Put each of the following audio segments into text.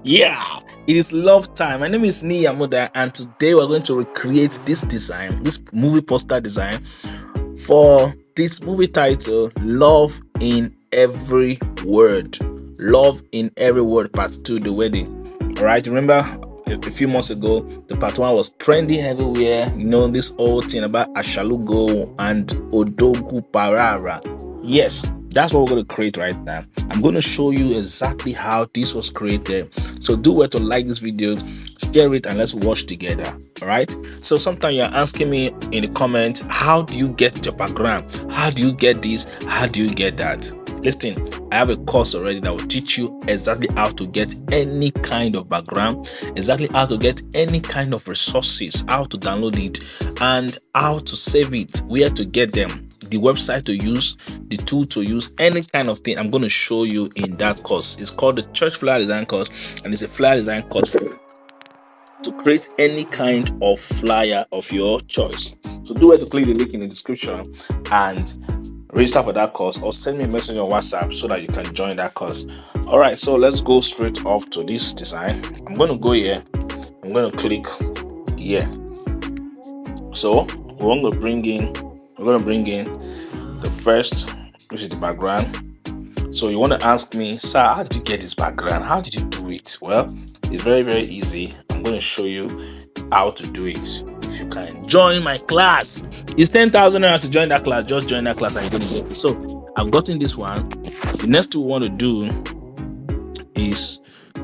Yeah, it is love time. My name is Niyamuda, and today we're going to recreate this design, this movie poster design for this movie title, Love in Every Word. Love in Every Word, Part 2, The Wedding. Alright, remember a few months ago, the part 1 was trending everywhere. You know, this whole thing about Ashalugo and Odogu Parara. Yes, that's what we're going to create right now. I'm going to show you exactly how this was created. So do well to like this video, share it, and let's watch together. All right. So sometimes you're asking me in the comments, how do you get your background? How do you get this? How do you get that? Listen, I have a course already that will teach you exactly how to get any kind of background, exactly how to get any kind of resources, how to download it, and how to save it, where to get them, the website to use, the tool to use, any kind of thing. I'm going to show you in that course. It's called the Church Flyer Design course, and it's a flyer design course to create any kind of flyer of your choice. So do it to click the link in the description and register for that course, or send me a message on WhatsApp so that you can join that course. All right, so let's go straight up to this design. I'm going to go here. I'm going to click here. So we're going to bring in the first, which is the background. So you want to ask me, sir, how did you get this background? How did you do it? Well, it's very, very easy. I'm going to show you how to do it. If you can join my class, it's 10,000 naira to join that class. Just join that class and you're going to get it. So I've gotten this one. The next thing we want to do is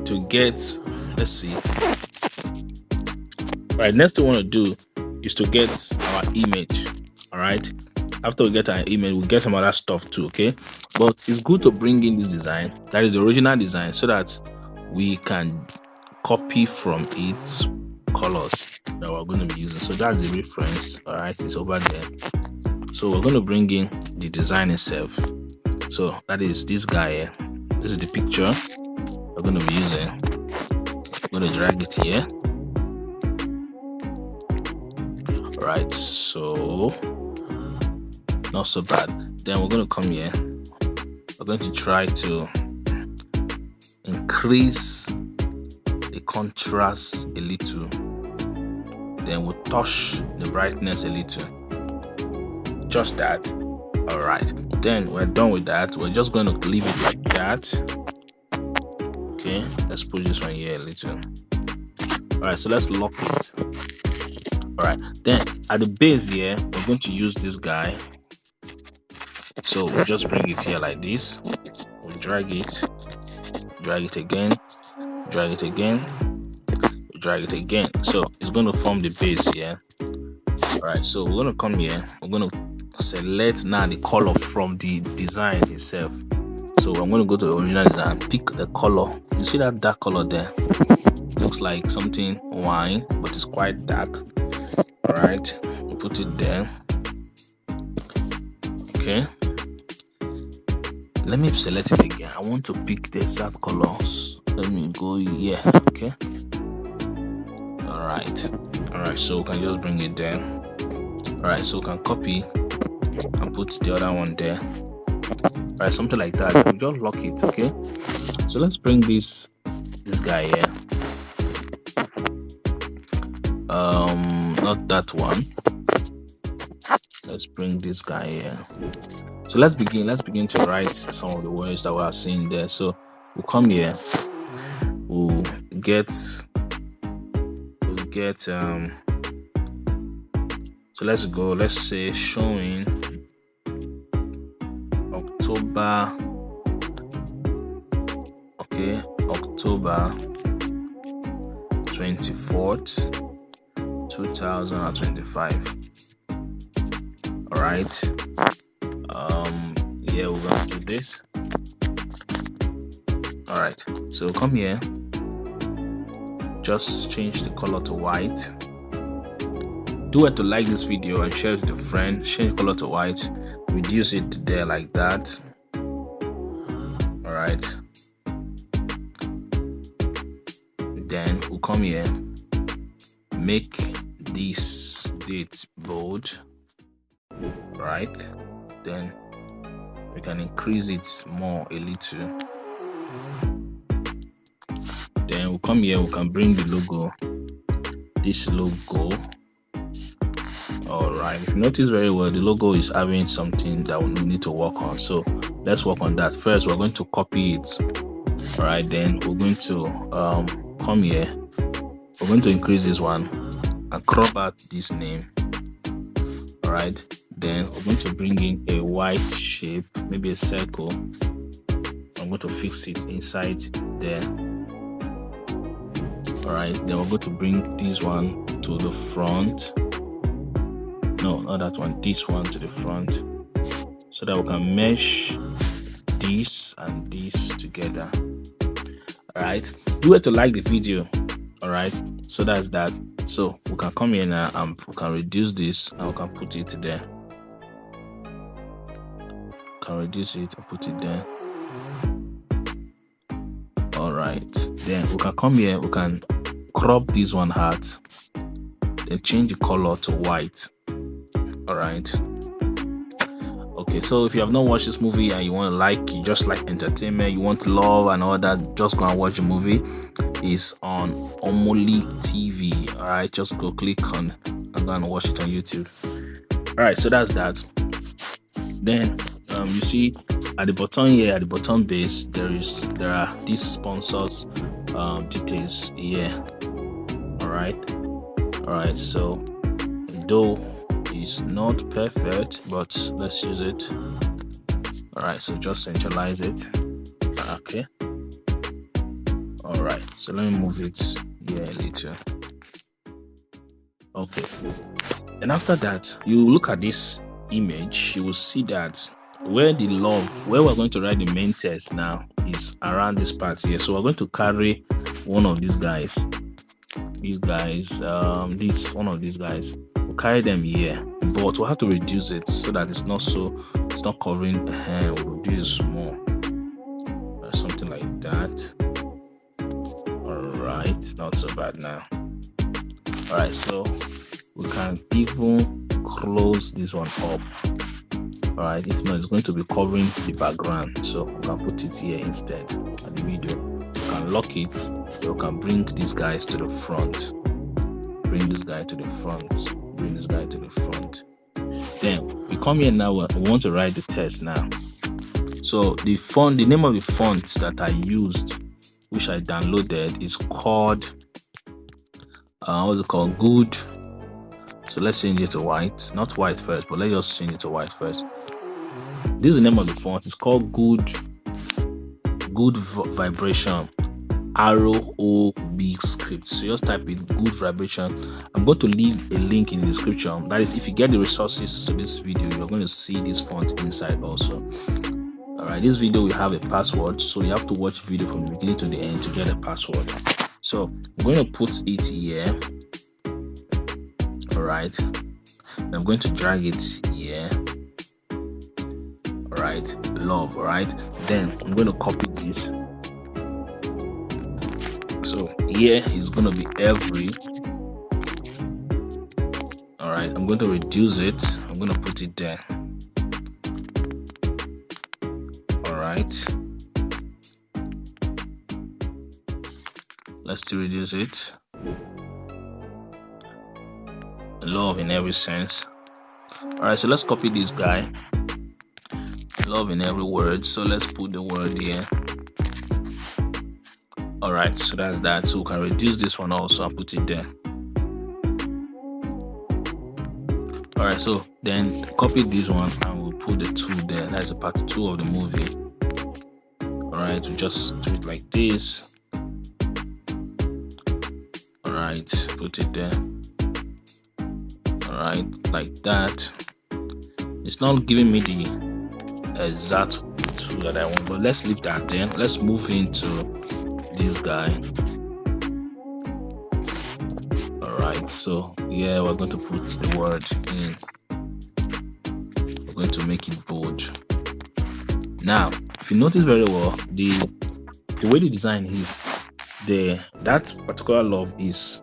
to get, let's see. All right, next thing we want to do is to get our image. All right. After we get our image, we'll get some other stuff too, okay? But it's good to bring in this design, that is the original design, so that we can copy from its colors that we're going to be using. So that's the reference. All right, it's over there. So we're going to bring in the design itself. So that is this guy here. This is the picture we're going to be using. I'm going to drag it here. All right, so not so bad. Then we're going to come here. We're going to try to increase the contrast a little. Then we'll touch the brightness a little. Just that. All right. Then we're done with that. We're just going to leave it like that. Okay. Let's push this one here a little. All right. So let's lock it. All right. Then at the base here, we're going to use this guy. So we'll just bring it here like this. We'll drag it again, drag it again, drag it again. So it's going to form the base here. All right, so we're going to come here. We're going to select now the color from the design itself. So I'm going to go to the original design, pick the color. You see that dark color there? Looks like something wine, but it's quite dark. All right, we'll put it there. Okay. Let me select it again. I want to pick the exact colors. Let me go here. Okay. All right. So we can just bring it there. All right. So we can copy and put the other one there. All right. Something like that. We just lock it. Okay. So let's bring this guy here. Not that one. Let's bring this guy here. So let's begin to write some of the words that we are seeing there. So we'll come here, we'll get so let's say showing October 24th 2025. All right. Yeah, we're going to do this. All right, so come here, just change the color to white. Do it to like this video and share it with a friend. Change the color to white, reduce it there like that. All right, then we'll come here, make this date bold. Right, then we can increase it more a little. Then we'll come here, we can bring the logo, this logo. All right, if you notice very well, the logo is having something that we need to work on, so let's work on that. First, we're going to copy it. All right, then we're going to come here, we're going to increase this one and crop out this name. All right, then we're going to bring in a white shape, maybe a circle. I'm going to fix it inside there. All right, then we're going to bring this one to the front. No, not that one, this one to the front, so that we can mesh this and this together. All right, you have to like the video. All right, so that's that. So we can come here now and we can reduce this and we can put it there. Can reduce it and put it there. All right, then we can come here, we can crop this one out, then change the color to white. All right, okay, so if you have not watched this movie and you want to like, you just like entertainment, you want love and all that, just go and watch the movie. It's on Omoni TV. All right, just go click on and go and watch it on YouTube. All right, so that's that. Then you see at the bottom here, at the bottom base, there are these sponsors details here. All right, so though it's not perfect, but let's use it. All right, so just centralize it. Okay, all right, so let me move it here a little. Okay, and after that, you look at this image, you will see that where we're going to write the main text now is around this part here. So we're going to carry one of these guys, one of these guys, we'll carry them here, but we'll have to reduce it so that it's not covering the hand. We'll reduce more, something like that. All right, not so bad now. All right, so we can even close this one up. All right, if not, it's going to be covering the background, so we can put it here instead at the video. We can lock it, so we can bring these guys to the front, bring this guy to the front, bring this guy to the front. Then we come here now, we want to write the text now. So the name of the font that I used, which I downloaded, is called what's it called? Good. So let's change it to white, not white first, but let's just change it to white first. This is the name of the font. It's called Good Vibration ROB script. So just type in Good Vibration. I'm going to leave a link in the description. That is, if you get the resources to this video, you're going to see this font inside also. All right, this video will have a password, so you have to watch the video from the beginning to the end to get a password. So I'm going to put it here. All right, and I'm going to drag it here. All right, love. All right, then I'm going to copy this. So here is going to be every. All right, I'm going to reduce it. I'm going to put it there. All right, let's still reduce it. Love in every sense. All right, so let's copy this guy. Love in every word, so let's put the word here. All right, so that's that. So we can reduce this one also and put it there. All right, so then copy this one and we'll put the 2 there. That's the part 2 of the movie. All right, we just do it like this. All right, put it there. All right, like that. It's not giving me the exact 2 that I want, but let's leave that. Then let's move into this guy. All right, so yeah, we're going to put the word in. We're going to make it bold. Now if you notice very well, the way the design is, that particular love is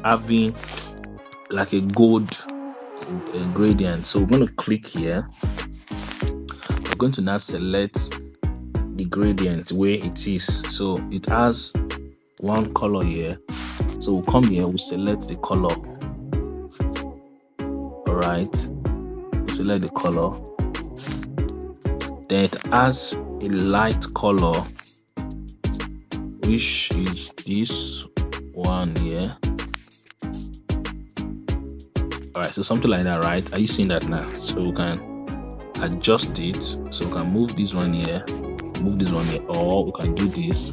having like a gold gradient. So we're going to click here. We're going to now select the gradient where it is. So it has one color here. So we'll come here, we'll select the color. All right, we'll select the color. Then it has a light color, which is this one here. All right, so something like that, right? Are you seeing that now? So we can adjust it. So we can move this one here, move this one here, or we can do this.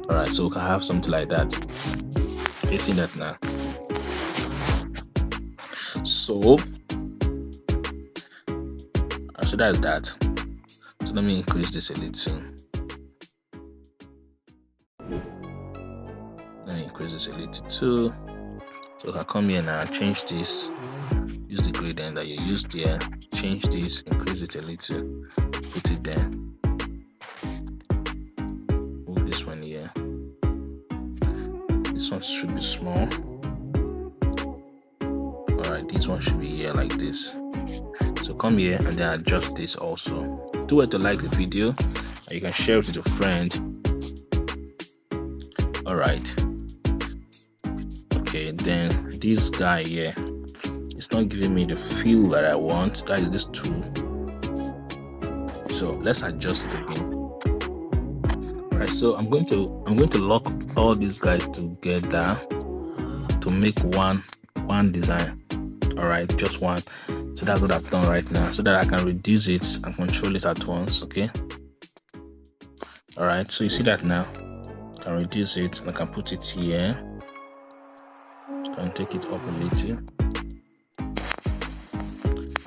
All right, so we can have something like that. You see that now? So that's that. So let me increase this a little. Let me increase this a little too. So I can come here now, change this, use the gradient that you used here, change this, increase it a little, put it there, move this one here. This one should be small. Alright, this one should be here like this. So come here and then adjust this also. Do it to like the video, and you can share it with a friend. Alright. Okay, then this guy here, it's not giving me the feel that I want. That is this tool. So let's adjust it again. Alright, so I'm going to lock all these guys together to make one design. Alright, just one. So that's what I've done right now, so that I can reduce it and control it at once. Okay. Alright, so you see that now. I can reduce it and I can put it here. And take it up a little.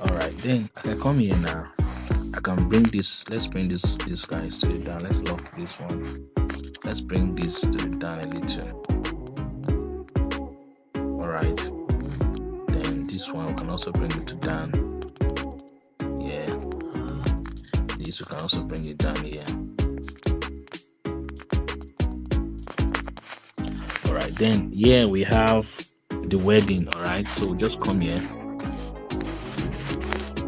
Alright, then I can come here now. I can bring this, let's bring this guys to it down. Let's lock this one. Let's bring this to it down a little. Alright. Then this one we can also bring it to down. Yeah. This we can also bring it down here. Alright, then here we have the wedding. All right, so just come here,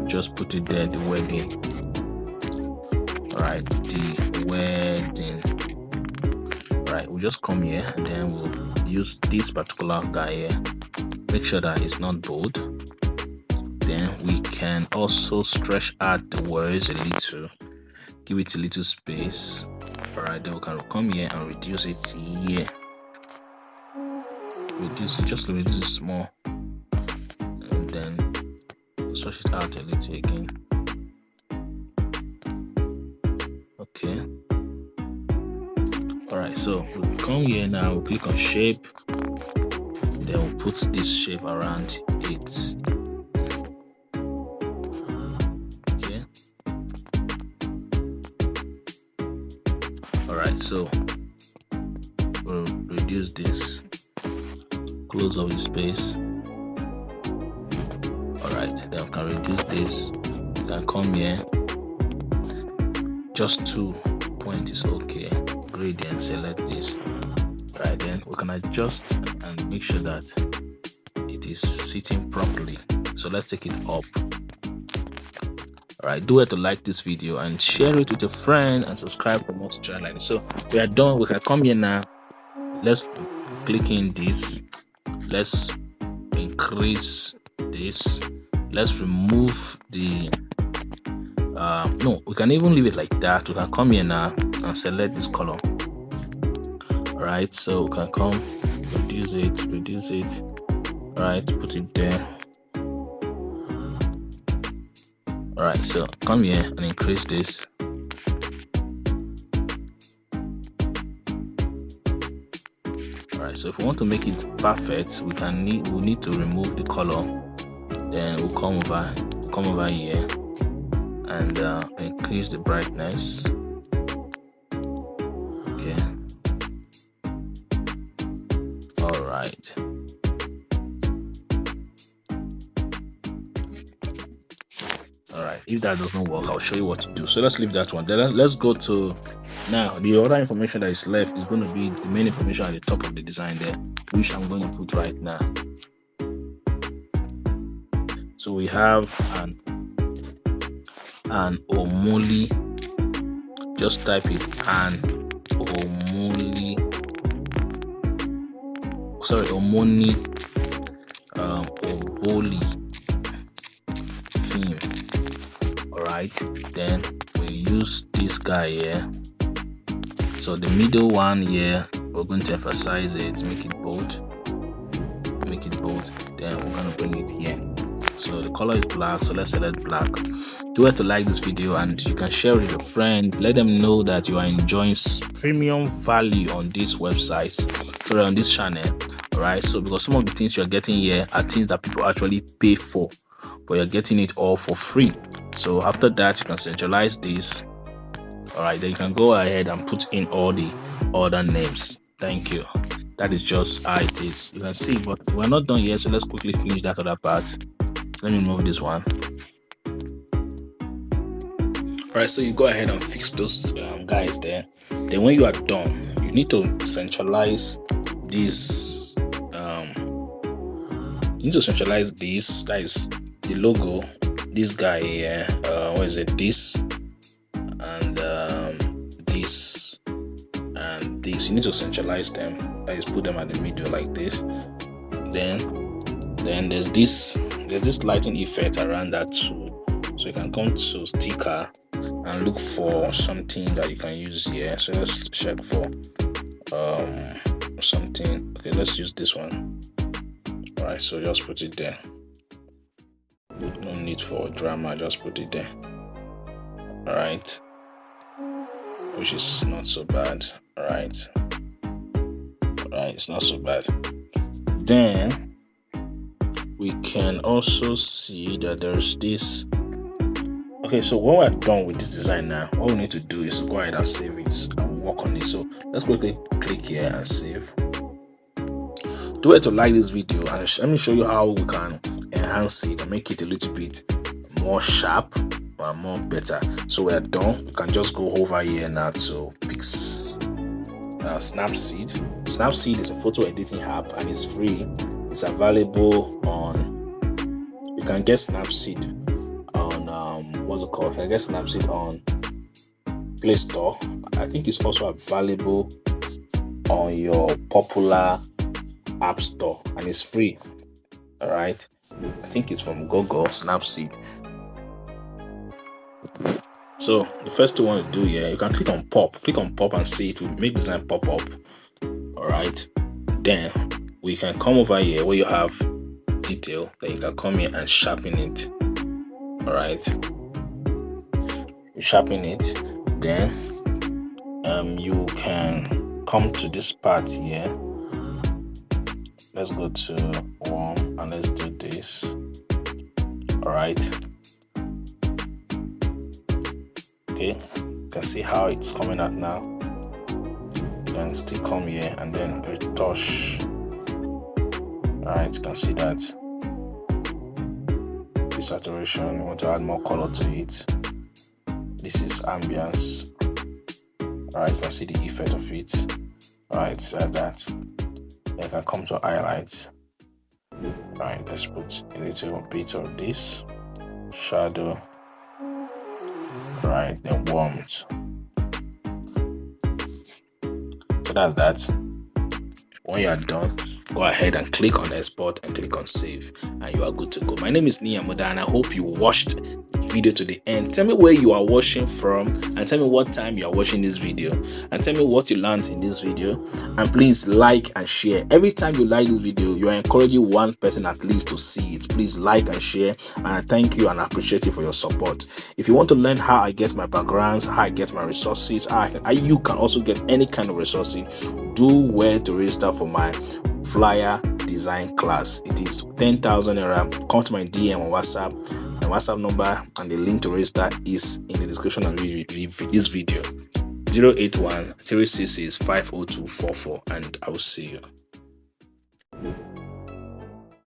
just put it there, the wedding. All right, the wedding. All right, we'll just come here and then we'll use this particular guy here. Make sure that it's not bold. Then we can also stretch out the words a little, give it a little space. All right, then we can come here and reduce it here. Reduce it, just reduce it small, and then stretch it out a little again. Okay. All right, so we'll come here now, we'll click on shape, then we'll put this shape around it. Okay. All right, so we'll reduce this, close up the space. Alright, then we can reduce this. You can come here, just 2 points is okay. Gradient, select this. Right, then we can adjust and make sure that it is sitting properly. So let's take it up. Alright, do it to like this video and share it with a friend and subscribe for more tutorials like this. So we are done. We can come here now. Let's click in this. Let's increase this. Let's remove the no, we can even leave it like that. We can come here now and select this color. All right, so we can come, reduce it. All right, put it there. All right, so come here and increase this. Alright, so if we want to make it perfect, we'll need to remove the color. Then we'll come over here and increase the brightness. Okay. Alright. Alright, if that does not work, I'll show you what to do. So let's leave that one. Then let's go to now. The other information that is left is going to be the main information at the top of the design there, which I'm going to put right now. So we have an omoli. Just type it, an omoli. omoni oboli theme. All right, then we use this guy here. So the middle one here, we're going to emphasize it, make it bold. Then we're going to bring it here. So the color is black, so let's select black. Do well to like this video, and you can share it with your friend. Let them know that you are enjoying premium value on this website, sorry, on this channel. All right, so because some of the things you're getting here are things that people actually pay for, but you're getting it all for free. So after that, you can centralize this. All right, then you can go ahead and put in all the other names. Thank you. That is just how it is. You can see, but we're not done yet, so let's quickly finish that other part. Let me move this one. All right, so you go ahead and fix those guys there. Then when you are done, you need to centralize this. You need to centralize this. That is the logo. This guy here. What is it? This and this and this. You need to centralize them. That is, put them at the middle like this. Then there's this lighting effect around that too. So you can come to sticker and look for something that you can use here. So let's check for something. Okay, let's use this one. All right, so just put it there. No need for drama, just put it there. All right, which is not so bad. All right, it's not so bad. Then we can also see that there's this. Okay, so when we're done with this design now, what we need to do is go ahead and save it and work on it. So let's quickly click here and save. Do it to like this video, and let me show you how we can enhance it and make it a little bit more sharp and more better. So we're done. You can just go over here now to Snapseed. Snapseed is a photo editing app and it's free. It's available on, you can get Snapseed on what's it called? You can get Snapseed on Play Store. I think it's also available on your popular app store and it's free. All right, I think it's from Google, Snapseed. So the first thing you want to do here, you can click on pop and see it will make design pop up. All right, then we can come over here where you have detail, then you can come here and sharpen it. All right, you sharpen it, then you can come to this part here. Let's go to one and let's do this. All right, okay, you can see how it's coming out now. You can still come here and then retouch. All right, you can see that this saturation, you want to add more color to it. This is ambience. All right, you can see the effect of it. All right, like that. Then you can come to highlights. All right, let's put a little bit of this shadow. All right, then warmth. So that's that. When you are done, go ahead and click on export and click on save, and you are good to go. My name is Nia Moda, and I hope you watched the video to the end. Tell me where you are watching from, and tell me what time you are watching this video, and tell me what you learned in this video. And please like and share. Every time you like this video, you are encouraging one person at least to see it. Please like and share, and I thank you and I appreciate you for your support. If you want to learn how I get my backgrounds, how I get my resources, you can also get any kind of resources, do well to register for my flyer design class. It is 10,000 naira. Come to my DM on WhatsApp. My WhatsApp number and the link to register is in the description of this video. 081 366 50244, and I will see you.